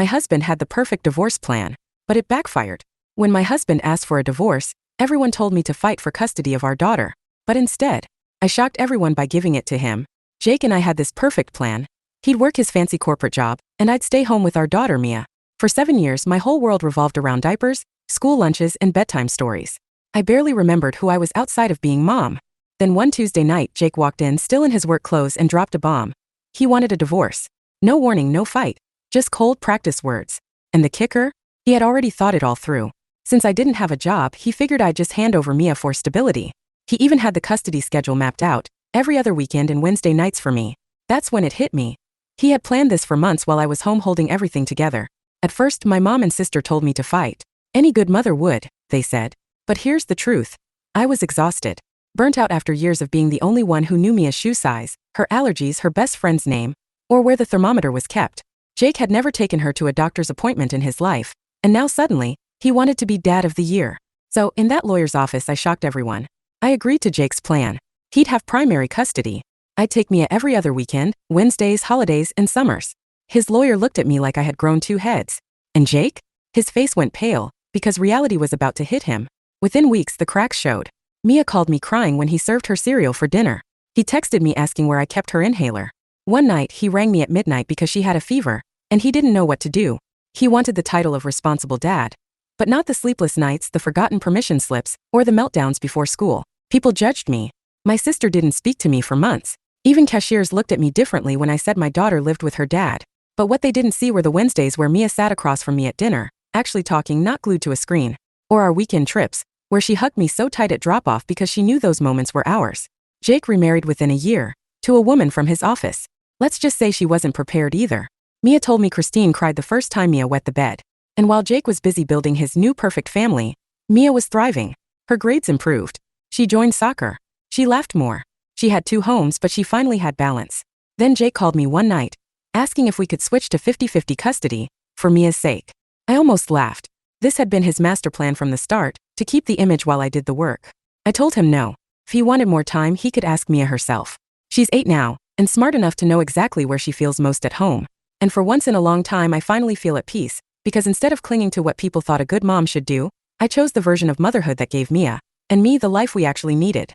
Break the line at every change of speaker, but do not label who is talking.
My husband had the perfect divorce plan, but it backfired. When my husband asked for a divorce, everyone told me to fight for custody of our daughter. But instead, I shocked everyone by giving it to him. Jake and I had this perfect plan. He'd work his fancy corporate job, and I'd stay home with our daughter Mia. For 7 years, my whole world revolved around diapers, school lunches, and bedtime stories. I barely remembered who I was outside of being mom. Then one Tuesday night, Jake walked in still in his work clothes and dropped a bomb. He wanted a divorce. No warning, no fight. Just cold practice words. And the kicker? He had already thought it all through. Since I didn't have a job, he figured I'd just hand over Mia for stability. He even had the custody schedule mapped out, every other weekend and Wednesday nights for me. That's when it hit me. He had planned this for months while I was home holding everything together. At first, my mom and sister told me to fight. Any good mother would, they said. But here's the truth. I was exhausted. Burnt out after years of being the only one who knew Mia's shoe size, her allergies, her best friend's name, or where the thermometer was kept. Jake had never taken her to a doctor's appointment in his life, and now suddenly, he wanted to be dad of the year. So, in that lawyer's office, I shocked everyone. I agreed to Jake's plan. He'd have primary custody. I'd take Mia every other weekend, Wednesdays, holidays, and summers. His lawyer looked at me like I had grown 2 heads. And Jake? His face went pale, because reality was about to hit him. Within weeks, the cracks showed. Mia called me crying when he served her cereal for dinner. He texted me asking where I kept her inhaler. One night, he rang me at midnight because she had a fever, and he didn't know what to do. He wanted the title of responsible dad. But not the sleepless nights, the forgotten permission slips, or the meltdowns before school. People judged me. My sister didn't speak to me for months. Even cashiers looked at me differently when I said my daughter lived with her dad. But what they didn't see were the Wednesdays where Mia sat across from me at dinner, actually talking, not glued to a screen. Or our weekend trips, where she hugged me so tight at drop-off because she knew those moments were ours. Jake remarried within a year, to a woman from his office. Let's just say she wasn't prepared either. Mia told me Christine cried the first time Mia wet the bed. And while Jake was busy building his new perfect family, Mia was thriving. Her grades improved. She joined soccer. She laughed more. She had 2 homes, but she finally had balance. Then Jake called me one night, asking if we could switch to 50-50 custody, for Mia's sake. I almost laughed. This had been his master plan from the start, to keep the image while I did the work. I told him no. If he wanted more time, he could ask Mia herself. She's 8 now, and smart enough to know exactly where she feels most at home. And for once in a long time, I finally feel at peace, because instead of clinging to what people thought a good mom should do, I chose the version of motherhood that gave Mia, and me, the life we actually needed.